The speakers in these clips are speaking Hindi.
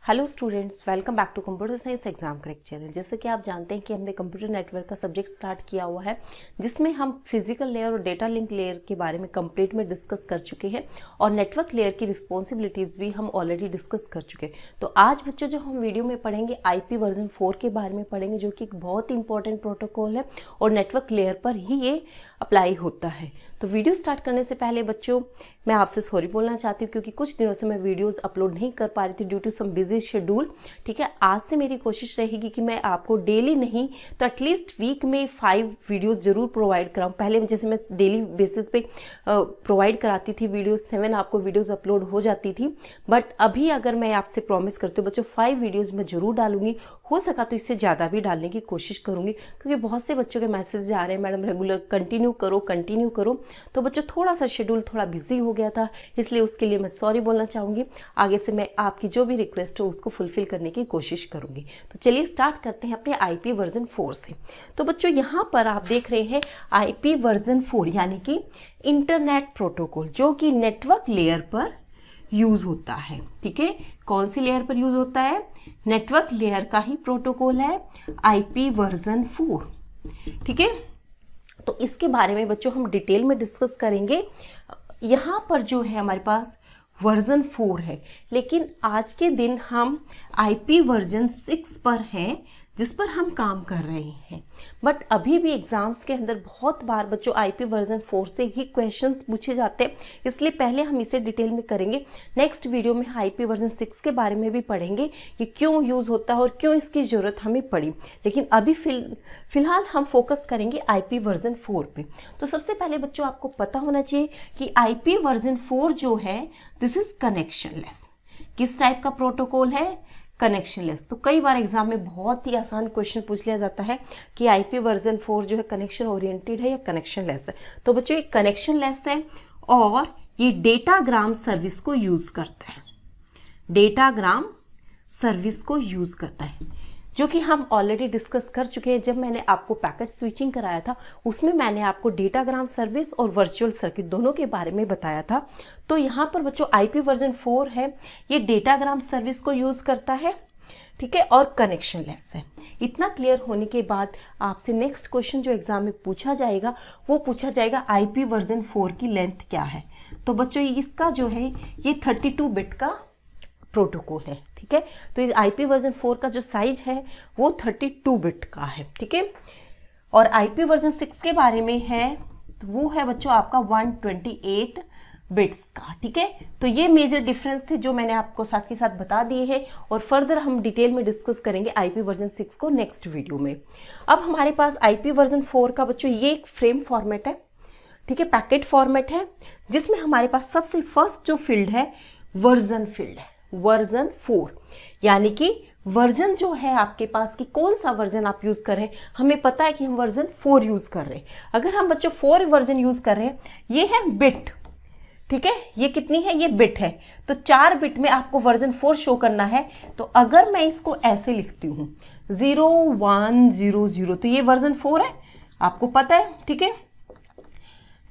Hello students, welcome back to computer science exam correct channel. जैसे कि आप जानते हैं कि हमने कंप्यूटर नेटवर्क का सब्जेक्ट स्टार्ट किया हुआ है, जिसमें हम फिजिकल लेयर और डेटा लिंक लेयर के बारे में कंप्लीट में डिस्कस कर चुके हैं और नेटवर्क लेयर की रिस्पॉन्सिबिलिटीज़ भी हम ऑलरेडी डिस्कस कर चुके हैं। तो आज बच्चों जो हम वीडियो में पढ़ेंगे IP वर्जन 4 के बारे में पढ़ेंगे, जो कि एक बहुत ही इंपॉर्टेंट प्रोटोकॉल है और नेटवर्क लेयर पर ही ये अप्लाई होता है। तो वीडियो स्टार्ट करने से पहले बच्चों मैं आपसे सॉरी बोलना चाहती हूँ, क्योंकि कुछ दिनों से मैं वीडियोस अपलोड नहीं कर पा रही थी due to some busy schedule. ठीक है, आज से मेरी कोशिश रहेगी कि मैं आपको डेली नहीं तो एटलीस्ट वीक में 5 वीडियोस जरूर प्रोवाइड कराऊँ। पहले जैसे मैं डेली बेसिस पे प्रोवाइड कराती थी वीडियोस, 7 आपको वीडियोस अपलोड हो जाती थी, बट अभी अगर मैं आपसे प्रॉमिस करती हूँ बच्चों 5 वीडियोज़ मैं जरूर डालूंगी। हो सका तो इससे ज़्यादा भी डालने की कोशिश करूँगी, क्योंकि बहुत से बच्चों के मैसेज आ रहे हैं मैडम रेगुलर कंटिन्यू करो। तो बच्चों थोड़ा सा शेड्यूल थोड़ा बिजी हो गया था, इसलिए उसके लिए मैं सॉरी बोलना चाहूँगी। आगे से मैं आपकी जो भी रिक्वेस्ट हो उसको फुलफिल करने की कोशिश करूँगी। तो चलिए स्टार्ट करते हैं अपने IP वर्जन 4 से। तो बच्चों यहाँ पर आप देख रहे हैं IP वर्जन 4 यानी कि इंटरनेट प्रोटोकॉल, जो कि नेटवर्क लेयर पर यूज़ होता है। ठीक है, कौन सी लेयर पर यूज़ होता है? नेटवर्क लेयर का ही प्रोटोकॉल है IP वर्जन 4। ठीक है, तो इसके बारे में बच्चों हम डिटेल में डिस्कस करेंगे। यहाँ पर जो है हमारे पास वर्जन 4 है, लेकिन आज के दिन हम IP वर्जन 6 पर हैं, जिस पर हम काम कर रहे हैं। बट अभी भी एग्जाम्स के अंदर बहुत बार बच्चों IP वर्जन 4 से ही क्वेश्चंस पूछे जाते हैं, इसलिए पहले हम इसे डिटेल में करेंगे। नेक्स्ट वीडियो में IP वर्जन 6 के बारे में भी पढ़ेंगे, ये क्यों यूज़ होता है और क्यों इसकी ज़रूरत हमें पड़ी। लेकिन अभी फिलहाल हम फोकस करेंगे IP वर्जन 4 पे। तो सबसे पहले बच्चों आपको पता होना चाहिए कि IP वर्जन 4 जो है दिस इज कनेक्शनलेस। किस टाइप का प्रोटोकॉल है? कनेक्शनलेस। तो कई बार एग्जाम में बहुत ही आसान क्वेश्चन पूछ लिया जाता है कि IP वर्जन 4 जो है कनेक्शन ओरिएंटेड है या कनेक्शनलेस है। तो बच्चों ये कनेक्शनलेस है और ये डेटाग्राम सर्विस को यूज करता है। डेटाग्राम सर्विस को यूज करता है, जो कि हम ऑलरेडी डिस्कस कर चुके हैं। जब मैंने आपको पैकेट स्विचिंग कराया था, उसमें मैंने आपको डेटाग्राम सर्विस और वर्चुअल सर्किट दोनों के बारे में बताया था। तो यहाँ पर बच्चों IP वर्जन 4 है, ये डेटाग्राम सर्विस को यूज़ करता है। ठीक है, और कनेक्शनलेस है। इतना क्लियर होने के बाद आपसे नेक्स्ट क्वेश्चन जो एग्जाम में पूछा जाएगा वो पूछा जाएगा IP वर्जन 4 की लेंथ क्या है। तो बच्चों इसका जो है ये 32 बिट का प्रोटोकॉल है। ठीक है, तो इस IP वर्जन 4 का जो साइज है वो 32 बिट का है। ठीक है, और IP वर्जन 6 के बारे में है तो वो है बच्चों आपका 128 बिट्स का। ठीक है, तो ये मेजर डिफरेंस थे जो मैंने आपको साथ के साथ बता दिए हैं, और फर्दर हम डिटेल में डिस्कस करेंगे IP वर्जन 6 को नेक्स्ट वीडियो में। अब हमारे पास IP वर्जन 4 का बच्चों ये एक फ्रेम फॉर्मेट है। ठीक है, पैकेट फॉर्मेट है, जिसमें हमारे पास सबसे फर्स्ट जो फील्ड है वर्जन फील्ड है, वर्जन 4। यानी कि वर्जन जो है आपके पास कि कौन सा वर्जन आप यूज कर रहे हैं। हमें पता है कि हम वर्जन 4 यूज कर रहे हैं। अगर हम बच्चों 4 वर्जन यूज कर रहे हैं, ये है बिट। ठीक है, ये कितनी है? ये बिट है। तो 4 बिट में आपको वर्जन 4 शो करना है। तो अगर मैं इसको ऐसे लिखती हूं 0100, तो ये वर्जन 4 है, आपको पता है। ठीक है,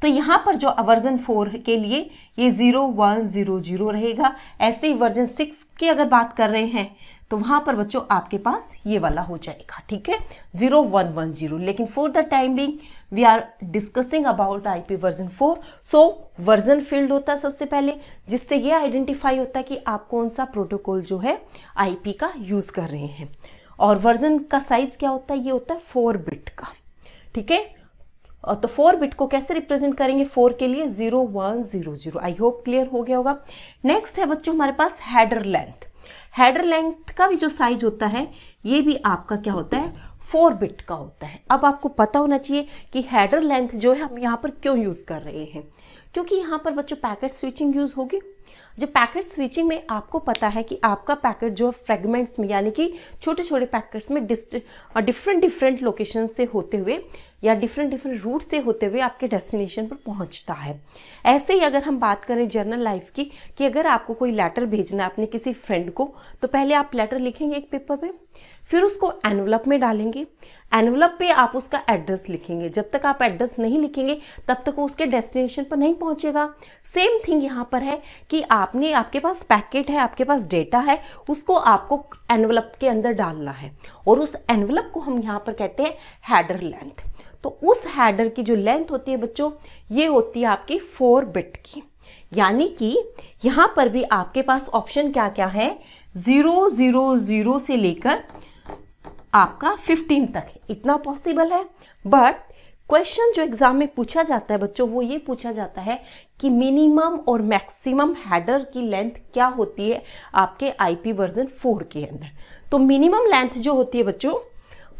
तो यहाँ पर जो वर्जन 4 के लिए ये 0100 रहेगा। ऐसे ही वर्जन 6 की अगर बात कर रहे हैं तो वहाँ पर बच्चों आपके पास ये वाला हो जाएगा। ठीक है, 0110। लेकिन for the time being we are discussing about the IP version 4। So version field होता है सबसे पहले, जिससे ये आइडेंटिफाई होता है कि आप कौन सा प्रोटोकॉल जो है IP का यूज कर रहे हैं। और वर्जन का साइज क्या होता है? ये होता है 4 बिट का। ठीक है, तो 4 बिट को कैसे रिप्रेजेंट करेंगे? 4 के लिए 0100। आई होप क्लियर हो गया होगा। नेक्स्ट है बच्चों हमारे पास हेडर लेंथ। हेडर लेंथ का भी जो साइज होता है ये भी आपका क्या होता है? 4 बिट का होता है। अब आपको पता होना चाहिए कि हेडर लेंथ जो है हम यहाँ पर क्यों यूज कर रहे हैं, क्योंकि यहाँ पर बच्चों पैकेट स्विचिंग यूज होगी। जब पैकेट स्विचिंग में आपको पता है कि आपका पैकेट जो फ्रेगमेंट्स में यानी कि छोटे छोटे पैकेट्स में डिफरेंट लोकेशन से होते हुए या डिफरेंट रूट से होते हुए आपके डेस्टिनेशन पर पहुंचता है। ऐसे ही अगर हम बात करें जर्नल लाइफ की, कि अगर आपको कोई लेटर भेजना है अपने किसी फ्रेंड को, तो पहले आप लेटर लिखेंगे एक पेपर पे, फिर उसको एनवलप में डालेंगे। एनवलप पे आप उसका एड्रेस लिखेंगे। जब तक आप एड्रेस नहीं लिखेंगे तब तक वो उसके डेस्टिनेशन पर नहीं पहुंचेगा। सेम थिंग यहाँ पर है कि आपके पास पैकेट है, आपके पास डेटा है, उसको आपको एनवलप के अंदर डालना है और उस एनवलप को हम यहाँ पर कहते हैं हेडर लेंथ। तो उस हेडर की जो लेंथ होती है बच्चों, ये होती है आपकी 4 बिट की। यानी कि यहाँ पर भी आपके पास ऑप्शन क्या क्या है, 000 से लेकर आपका 15 तक, इतना पॉसिबल है। बट क्वेश्चन जो एग्जाम में पूछा जाता है बच्चों, वो ये पूछा जाता है कि मिनिमम और मैक्सिमम हेडर की लेंथ क्या होती है आपके आईपी वर्जन 4 के अंदर। तो मिनिमम लेंथ जो होती है बच्चों,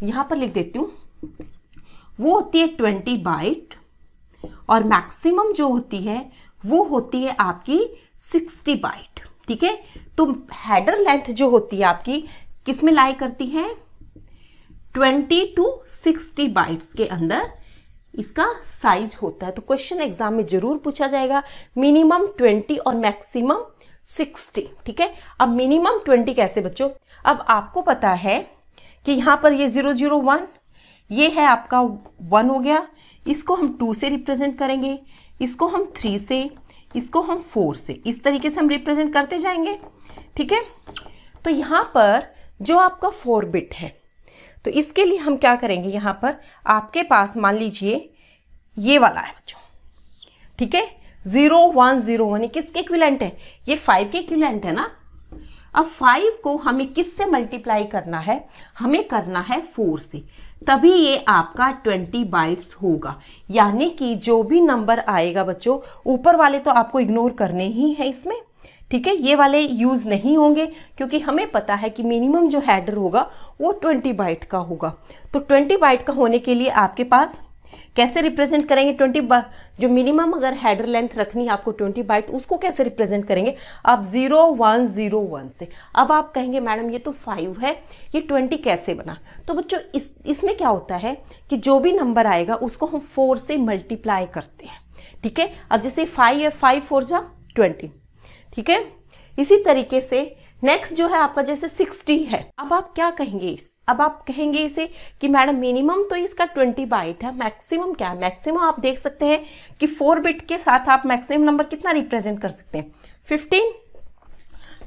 यहाँ पर लिख देती हूँ, वो होती है 20 बाइट और मैक्सिमम जो होती है वो होती है आपकी 60 बाइट। ठीक है, तो हेडर लेंथ जो होती है आपकी किस में लाई करती है, 20 to 60 बाइट्स के अंदर इसका साइज होता है। तो क्वेश्चन एग्जाम में जरूर पूछा जाएगा, मिनिमम 20 और मैक्सिमम 60। ठीक है, अब मिनिमम 20 कैसे बच्चों, अब आपको पता है कि यहाँ पर ये 001, ये है आपका 1 हो गया, इसको हम 2 से रिप्रेजेंट करेंगे, इसको हम 3 से, इसको हम 4 से, इस तरीके से हम रिप्रेजेंट करते जाएंगे। ठीक है, तो यहाँ पर जो आपका 4 बिट है, तो इसके लिए हम क्या करेंगे, यहाँ पर आपके पास मान लीजिए ये वाला है बच्चों। ठीक है, 0101 किसके इक्विवेलेंट है, ये 5 के इक्विवेलेंट है ना। अब 5 को हमें किससे मल्टीप्लाई करना है, हमें करना है 4 से, तभी ये आपका 20 बाइट्स होगा। यानी कि जो भी नंबर आएगा बच्चों, ऊपर वाले तो आपको इग्नोर करने ही है इसमें। ठीक है, ये वाले यूज नहीं होंगे क्योंकि हमें पता है कि मिनिमम जो हेडर होगा वो 20 बाइट का होगा। तो 20 बाइट का होने के लिए आपके पास कैसे रिप्रेजेंट करेंगे, 20 जो मिनिमम अगर हेडर लेंथ रखनी है आपको 20 बाइट, उसको कैसे रिप्रेजेंट करेंगे आप 0101 से। अब आप कहेंगे मैडम ये तो 5 है, ये 20 कैसे बना। तो बच्चों इसमें क्या होता है कि जो भी नंबर आएगा उसको हम 4 से मल्टीप्लाई करते हैं। ठीक है, अब जैसे 5 है, 5 4 जा 20। ठीक है, इसी तरीके से नेक्स्ट जो है आपका जैसे 60 है, अब आप क्या कहेंगे, अब आप कहेंगे इसे कि मैडम मिनिमम तो इसका 20 बाइट है, मैक्सिमम क्या है, मैक्सिमम आप देख सकते हैं कि 4 बिट के साथ आप मैक्सिमम नंबर कितना रिप्रेजेंट कर सकते हैं, 15।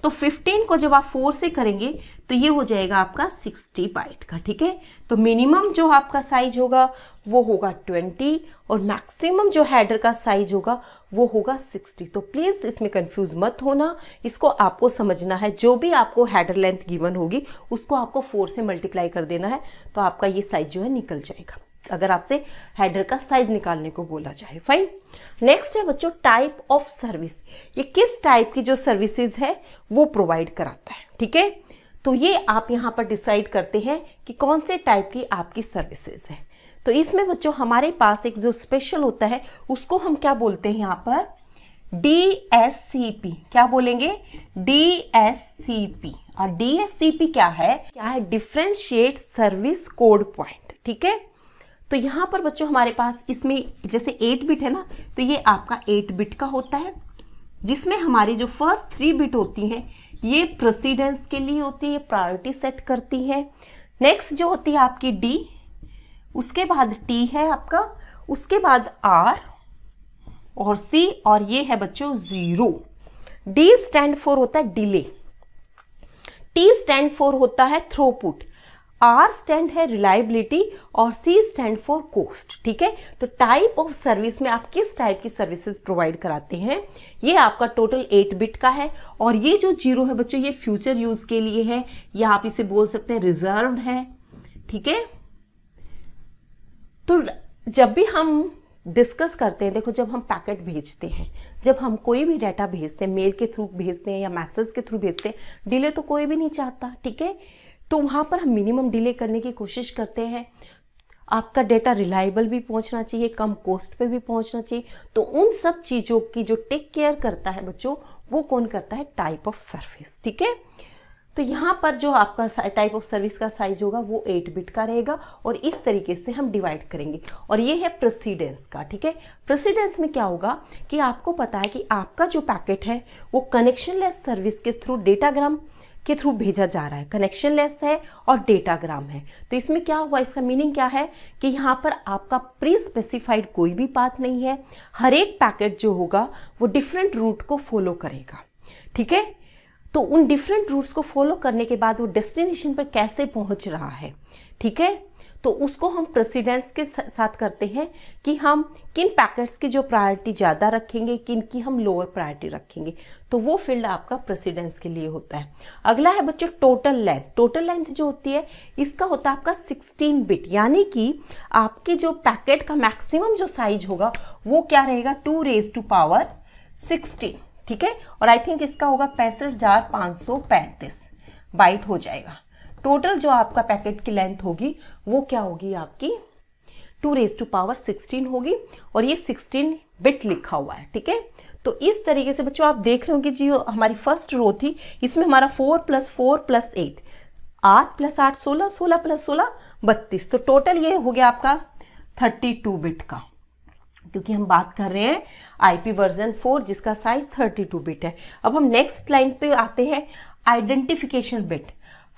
तो 15 को जब आप 4 से करेंगे तो ये हो जाएगा आपका 60 बाइट का। ठीक है, तो मिनिमम जो आपका साइज होगा वो होगा 20 और मैक्सिमम जो हेडर का साइज होगा वो होगा 60। तो प्लीज़ इसमें कंफ्यूज मत होना, इसको आपको समझना है। जो भी आपको हेडर लेंथ गिवन होगी उसको आपको 4 से मल्टीप्लाई कर देना है, तो आपका ये साइज जो है निकल जाएगा, अगर आपसे हेडर का साइज निकालने को बोला जाए। फाइन, नेक्स्ट है बच्चों टाइप ऑफ सर्विस। ये किस टाइप की जो सर्विसेज है वो प्रोवाइड कराता है। ठीक है, तो ये आप यहाँ पर डिसाइड करते हैं कि कौन से टाइप की आपकी सर्विसेज है। तो इसमें बच्चों हमारे पास एक जो स्पेशल होता है उसको हम क्या बोलते हैं यहाँ पर, DSCP। क्या बोलेंगे, DSCP। और DSCP क्या है डिफरेंशिएट सर्विस कोड पॉइंट। ठीक है, तो यहाँ पर बच्चों हमारे पास इसमें जैसे 8 बिट है ना, तो ये आपका 8 बिट का होता है, जिसमें हमारी जो फर्स्ट 3 बिट होती हैं ये प्रेसिडेंस के लिए होती है, ये प्रायोरिटी सेट करती है। नेक्स्ट जो होती है आपकी D, उसके बाद T है आपका, उसके बाद R और C और ये है बच्चों 0। D स्टैंड फॉर होता है डिले, T स्टैंड फॉर होता है थ्रूपुट, R स्टैंड है रिलायबिलिटी और C स्टैंड फॉर कॉस्ट। ठीक है, तो टाइप ऑफ सर्विस में आप किस टाइप की सर्विसेज प्रोवाइड कराते हैं, ये आपका टोटल 8 बिट का है। और ये जो 0 है बच्चों ये फ्यूचर यूज के लिए है, या आप इसे बोल सकते हैं रिजर्व्ड है। ठीक है, तो जब भी हम डिस्कस करते हैं, देखो जब हम पैकेट भेजते हैं, जब हम कोई भी डाटा भेजते हैं, मेल के थ्रू भेजते हैं या मैसेज के थ्रू भेजते हैं, डिले तो कोई भी नहीं चाहता। ठीक है, तो वहाँ पर हम मिनिमम डिले करने की कोशिश करते हैं। आपका डेटा रिलायबल भी पहुँचना चाहिए, कम कॉस्ट पे भी पहुँचना चाहिए। तो उन सब चीज़ों की जो टेक केयर करता है बच्चों, वो कौन करता है, टाइप ऑफ सर्विस। ठीक है, तो यहाँ पर जो आपका टाइप ऑफ सर्विस का साइज होगा वो 8 बिट का रहेगा और इस तरीके से हम डिवाइड करेंगे। और ये है प्रेसिडेंस का। ठीक है, प्रेसिडेंस में क्या होगा कि आपको पता है कि आपका जो पैकेट है वो कनेक्शनलेस सर्विस के थ्रू डेटाग्राम के थ्रू भेजा जा रहा है, कनेक्शनलेस है और डेटाग्राम है। तो इसमें क्या हुआ, इसका मीनिंग क्या है कि यहाँ पर आपका प्री स्पेसिफाइड कोई भी पाथ नहीं है, हर एक पैकेट जो होगा वो डिफरेंट रूट को फॉलो करेगा। ठीक है। तो उन डिफरेंट रूट्स को फॉलो करने के बाद वो डेस्टिनेशन पर कैसे पहुंच रहा है, ठीक है, तो उसको हम प्रेसिडेंस के साथ करते हैं कि हम किन पैकेट्स की जो प्रायोरिटी ज़्यादा रखेंगे, किन की हम लोअर प्रायोरिटी रखेंगे, तो वो फील्ड आपका प्रेसिडेंस के लिए होता है। अगला है बच्चों टोटल लेंथ। टोटल लेंथ जो होती है इसका होता है आपका 16 बिट, यानी कि आपके जो पैकेट का मैक्सिमम जो साइज होगा वो क्या रहेगा 2⁻16, ठीक है। और आई थिंक इसका होगा 65,535 बाइट हो जाएगा। टोटल जो आपका पैकेट की लेंथ होगी वो क्या होगी आपकी 2⁻16 होगी, और ये 16 बिट लिखा हुआ है, ठीक है। तो इस तरीके से बच्चों आप देख रहे होंगे जो हमारी फर्स्ट रो थी इसमें हमारा 4 + 4 + 8, 8 + 8 16, 16 + 16 32, तो टोटल ये हो गया आपका 32 बिट का, क्योंकि हम बात कर रहे हैं आईपी वर्जन 4 जिसका साइज 32 बिट है। अब हम नेक्स्ट लाइन पे आते हैं, आइडेंटिफिकेशन बिट,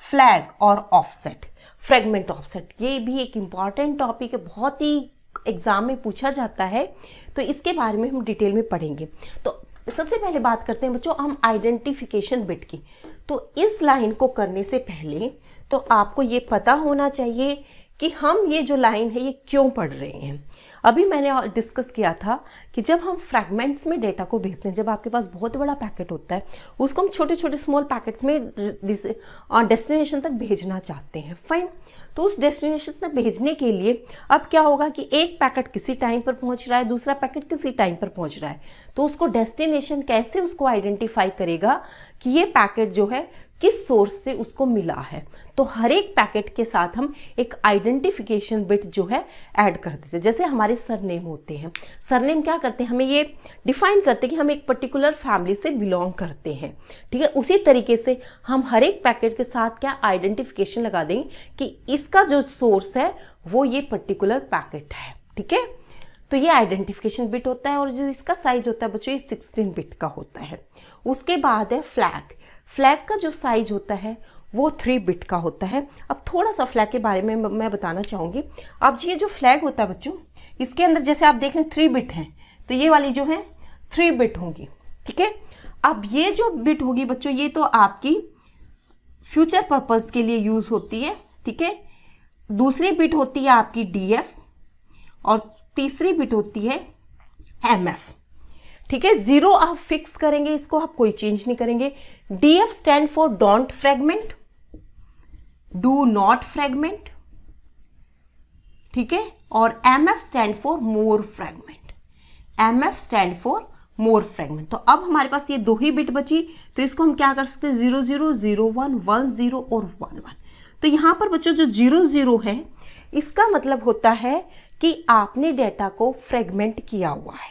फ्लैग और ऑफसेट, फ्रेगमेंट ऑफसेट। ये भी एक इम्पॉर्टेंट टॉपिक है, बहुत ही एग्जाम में पूछा जाता है, तो इसके बारे में हम डिटेल में पढ़ेंगे। तो सबसे पहले बात करते हैं बच्चों हम आइडेंटिफिकेशन बिट की। तो इस लाइन को करने से पहले तो आपको ये पता होना चाहिए कि हम ये जो लाइन है ये क्यों पढ़ रहे हैं। अभी मैंने डिस्कस किया था कि जब हम फ्रैगमेंट्स में डेटा को भेजते हैं, जब आपके पास बहुत बड़ा पैकेट होता है उसको हम छोटे छोटे स्मॉल पैकेट्स में डेस्टिनेशन तक भेजना चाहते हैं, फाइन। तो उस डेस्टिनेशन तक भेजने के लिए अब क्या होगा कि एक पैकेट किसी टाइम पर पहुंच रहा है, दूसरा पैकेट किसी टाइम पर पहुंच रहा है, तो उसको डेस्टिनेशन कैसे उसको आइडेंटिफाई करेगा कि ये पैकेट जो है किस सोर्स से उसको मिला है। तो हर एक पैकेट के साथ हम एक आइडेंटिफिकेशन बिट जो है ऐड कर देते हैं। जैसे हमारे सरनेम होते हैं, सरनेम क्या करते हैं, हमें ये डिफाइन करते हैं कि हम एक पर्टिकुलर फैमिली से बिलोंग करते हैं, ठीक है। उसी तरीके से हम हर एक पैकेट के साथ क्या आइडेंटिफिकेशन लगा देंगे कि इसका जो सोर्स है वो ये पर्टिकुलर पैकेट है, ठीक है। तो ये आइडेंटिफिकेशन बिट होता है, और जो इसका साइज होता है बच्चों ये 16 बिट का होता है। उसके बाद है फ्लैग। फ्लैग का जो साइज होता है वो 3 बिट का होता है। अब थोड़ा सा फ्लैग के बारे में मैं बताना चाहूँगी। अब ये जो फ्लैग होता है बच्चों इसके अंदर जैसे आप देख रहे हैं 3 बिट हैं, तो ये वाली जो है 3 बिट होंगी, ठीक है। अब ये जो बिट होगी बच्चों ये तो आपकी फ्यूचर पर्पज़ के लिए यूज़ होती है, ठीक है। दूसरी बिट होती है आपकी DF और तीसरी बिट होती है MF, ठीक है। 0 आप फिक्स करेंगे, इसको आप कोई चेंज नहीं करेंगे। DF stand for don't fragment, do not fragment, ठीक है। और MF stand for more fragment, MF stand for more fragment. तो अब हमारे पास ये 2 ही बिट बची, तो इसको हम क्या कर सकते हैं 0 0 0 1 1 0 और 1 1। तो यहाँ पर बच्चों जो 0 0 है इसका मतलब होता है कि आपने डेटा को फ्रेगमेंट किया हुआ है,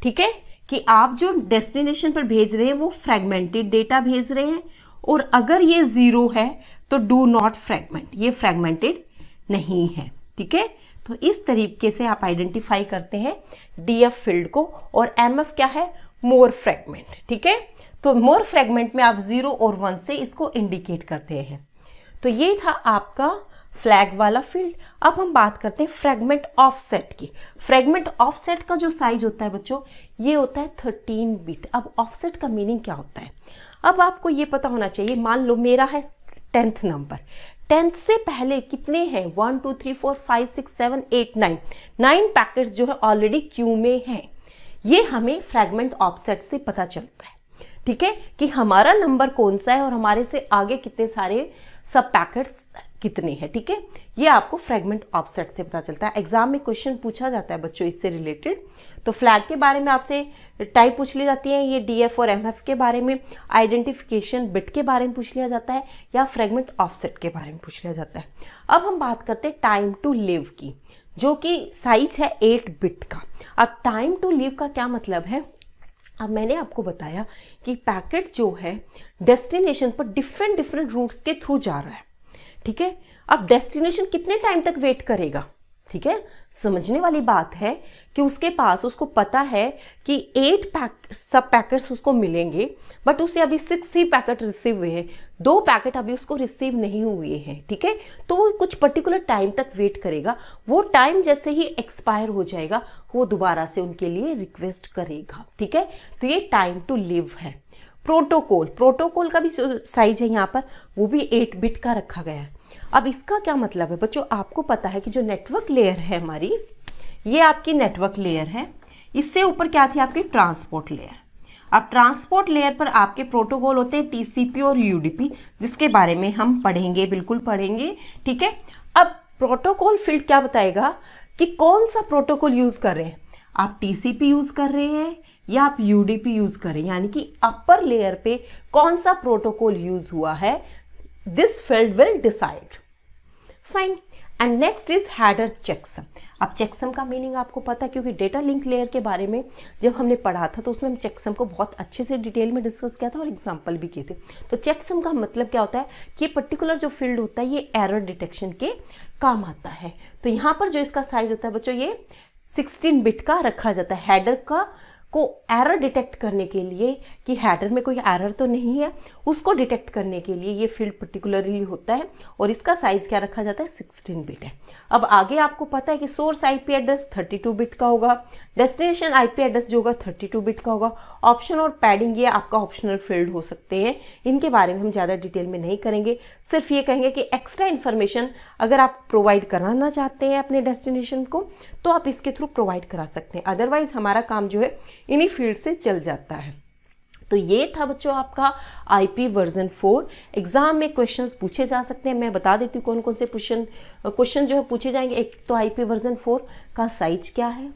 ठीक है, कि आप जो डेस्टिनेशन पर भेज रहे हैं वो फ्रेगमेंटेड डेटा भेज रहे हैं। और अगर ये 0 है तो डू नॉट फ्रेगमेंट, ये फ्रेगमेंटेड नहीं है, ठीक है। तो इस तरीके से आप आइडेंटिफाई करते हैं DF फील्ड को, और MF क्या है मोर फ्रेगमेंट, ठीक है। तो मोर फ्रेगमेंट में आप 0 और 1 से इसको इंडिकेट करते हैं। तो ये था आपका फ्लैग वाला फील्ड। अब हम बात करते हैं फ्रेगमेंट ऑफसेट की। फ्रेगमेंट ऑफसेट का जो साइज होता है बच्चों ये होता है 13 बिट। अब ऑफसेट का मीनिंग क्या होता है, अब आपको ये पता होना चाहिए। मान लो मेरा है 10th नंबर, 10th से पहले कितने हैं 1 2 3 4 5 6 7 8 9 पैकेट्स जो है ऑलरेडी क्यू में हैं। ये हमें फ्रेगमेंट ऑफसेट से पता चलता है, ठीक है, कि हमारा नंबर कौन सा है और हमारे से आगे कितने सारे सब पैकेट्स कितने हैं, ठीक है। ये आपको फ्रेगमेंट ऑफसेट से पता चलता है। एग्जाम में क्वेश्चन पूछा जाता है बच्चों इससे रिलेटेड। तो फ्लैग के बारे में आपसे टाइप पूछ ली जाती है, ये DF और MF के बारे में, आइडेंटिफिकेशन बिट के बारे में पूछ लिया जाता है, या फ्रेगमेंट ऑफसेट के बारे में पूछ लिया जाता है। अब हम बात करते हैं टाइम टू लिव की, जो कि साइज है 8 बिट का। अब टाइम टू लिव का क्या मतलब है, अब मैंने आपको बताया कि पैकेट जो है डेस्टिनेशन पर डिफरेंट रूट्स के थ्रू जा रहा है, ठीक है। अब डेस्टिनेशन कितने टाइम तक वेट करेगा, ठीक है। समझने वाली बात है कि उसके पास उसको पता है कि 8 सब पैकेट्स उसको मिलेंगे, बट उसे अभी 6 ही पैकेट रिसीव हुए हैं, 2 पैकेट अभी उसको रिसीव नहीं हुए हैं, ठीक है। तो वो कुछ पर्टिकुलर टाइम तक वेट करेगा। वो टाइम जैसे ही एक्सपायर हो जाएगा वो दोबारा से उनके लिए रिक्वेस्ट करेगा, ठीक है। तो ये टाइम टू लिव है। प्रोटोकॉल, प्रोटोकॉल का भी साइज है यहाँ पर, वो भी 8 बिट का रखा गया है। अब इसका क्या मतलब है बच्चों, आपको पता है कि जो नेटवर्क लेयर है हमारी, ये आपकी नेटवर्क लेयर है, इससे ऊपर क्या थी आपकी ट्रांसपोर्ट लेयर। अब ट्रांसपोर्ट लेयर पर आपके प्रोटोकॉल होते हैं टीसीपी और यूडीपी, जिसके बारे में हम पढ़ेंगे, बिल्कुल पढ़ेंगे, ठीक है। अब प्रोटोकॉल फील्ड क्या बताएगा कि कौन सा प्रोटोकॉल यूज कर रहे हैं, आप टीसीपी यूज कर रहे हैं या आप यूडीपी यूज कर रहे हैं, यानी कि अपर लेयर पे कौन सा प्रोटोकॉल यूज हुआ है, this field will decide. Fine. And next is header checksum. अब चेकसम का मीनिंग आपको पता है, क्योंकि डेटा लिंक लेयर के बारे में जब हमने पढ़ा था तो उसमें हम चेकसम को बहुत अच्छे से डिटेल में डिस्कस किया था और एग्जांपल भी किए थे। तो चेकसम का मतलब क्या होता है कि ये पर्टिकुलर जो फील्ड होता है ये एरर डिटेक्शन के काम आता है। तो यहाँ पर जो इसका साइज होता है बच्चों, ये 16 बिट का रखा जाता है हेडर को एरर डिटेक्ट करने के लिए, कि हेडर में कोई एरर तो नहीं है, उसको डिटेक्ट करने के लिए ये फील्ड पर्टिकुलरली होता है। और इसका साइज क्या रखा जाता है, 16 बिट है। अब आगे आपको पता है कि सोर्स आईपी एड्रेस 32 बिट का होगा, डेस्टिनेशन आईपी एड्रेस जो होगा 32 बिट का होगा। ऑप्शन और पैडिंग ये आपका ऑप्शनल फील्ड हो सकते हैं, इनके बारे में हम ज़्यादा डिटेल में नहीं करेंगे, सिर्फ ये कहेंगे कि एक्स्ट्रा इन्फॉर्मेशन अगर आप प्रोवाइड कराना चाहते हैं अपने डेस्टिनेशन को तो आप इसके थ्रू प्रोवाइड करा सकते हैं, अदरवाइज हमारा काम जो है इन्हीं फील्ड से चल जाता है। तो ये था बच्चों आपका आईपी वर्जन 4। एग्जाम में क्वेश्चंस पूछे जा सकते हैं, मैं बता देती हूँ कौन कौन से क्वेश्चन जो है पूछे जाएंगे। एक तो आईपी वर्जन 4 का साइज क्या है,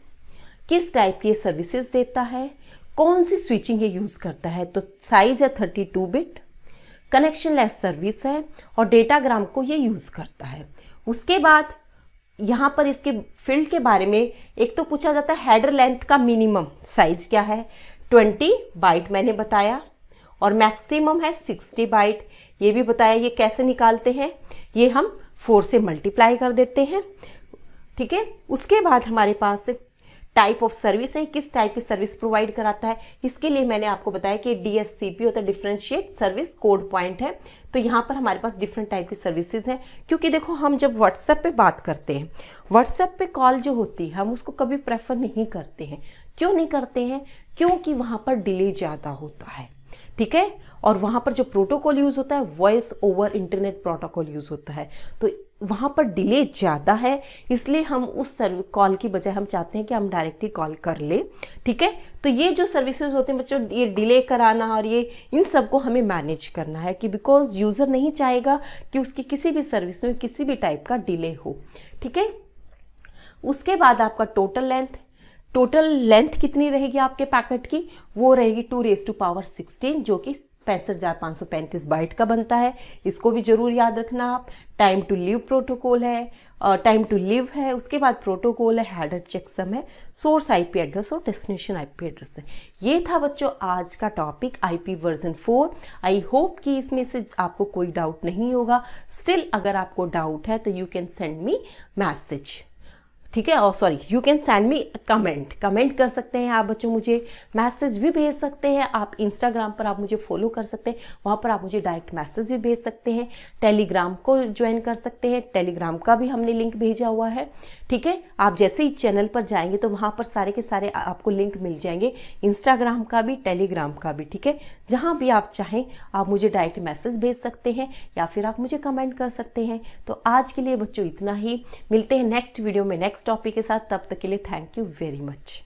किस टाइप की सर्विसेज देता है, कौन सी स्विचिंग ये यूज़ करता है, तो साइज है 32 बिट, कनेक्शन लेस सर्विस है और डेटाग्राम को ये यूज़ करता है। उसके बाद यहाँ पर इसके फील्ड के बारे में एक तो पूछा जाता है हेडर लेंथ का मिनिमम साइज क्या है, 20 बाइट मैंने बताया, और मैक्सिमम है 60 बाइट, ये भी बताया। ये कैसे निकालते हैं, ये हम 4 से मल्टीप्लाई कर देते हैं, ठीक है। उसके बाद हमारे पास टाइप ऑफ सर्विस है, किस टाइप की सर्विस प्रोवाइड कराता है, इसके लिए मैंने आपको बताया कि डीएससीपी होता है, डिफरेंशिएट सर्विस कोड पॉइंट है। तो यहाँ पर हमारे पास डिफरेंट टाइप की सर्विसेज हैं, क्योंकि देखो हम जब व्हाट्सएप पे बात करते हैं, व्हाट्सएप पे कॉल जो होती है हम उसको कभी प्रेफर नहीं करते हैं। क्यों नहीं करते हैं, क्योंकि वहाँ पर डिले ज़्यादा होता है, ठीक है। और वहाँ पर जो प्रोटोकॉल यूज़ होता है voice over internet protocol use होता है, तो वहाँ पर डिले ज़्यादा है, इसलिए हम उस कॉल की बजाय हम चाहते हैं कि हम डायरेक्टली कॉल कर ले, ठीक है। तो ये जो सर्विसेज होते हैं बच्चों, ये डिले कराना और ये इन सब को हमें मैनेज करना है, कि बिकॉज यूज़र नहीं चाहेगा कि उसकी किसी भी सर्विस में किसी भी टाइप का डिले हो, ठीक है। उसके बाद आपका टोटल लेंथ कितनी रहेगी आपके पैकेट की, वो रहेगी 2⁻16 जो कि 65,535 बाइट का बनता है। इसको भी जरूर याद रखना आप। टाइम टू लिव प्रोटोकॉल है, टाइम टू लिव है, उसके बाद प्रोटोकॉल है, हेडर चेकसम है, सोर्स आईपी एड्रेस और डेस्टिनेशन आईपी एड्रेस है। ये था बच्चों आज का topic IP version 4। I hope कि इसमें से आपको कोई डाउट नहीं होगा। स्टिल अगर आपको डाउट है तो you can send me message, ठीक है, और sorry you can send me comment कर सकते हैं आप बच्चों, मुझे मैसेज भी भेज सकते हैं। आप इंस्टाग्राम पर आप मुझे फॉलो कर सकते हैं, वहाँ पर आप मुझे डायरेक्ट मैसेज भी भेज सकते हैं। टेलीग्राम को ज्वाइन कर सकते हैं, टेलीग्राम का भी हमने लिंक भेजा हुआ है, ठीक है। आप जैसे ही चैनल पर जाएंगे तो वहाँ पर सारे के सारे आपको लिंक मिल जाएंगे, इंस्टाग्राम का भी, टेलीग्राम का भी, ठीक है। जहाँ भी आप चाहें आप मुझे डायरेक्ट मैसेज भेज सकते हैं या फिर आप मुझे कमेंट कर सकते हैं। तो आज के लिए बच्चों इतना ही, मिलते हैं नेक्स्ट वीडियो में नेक्स्ट टॉपिक के साथ। तब तक के लिए थैंक यू वेरी मच।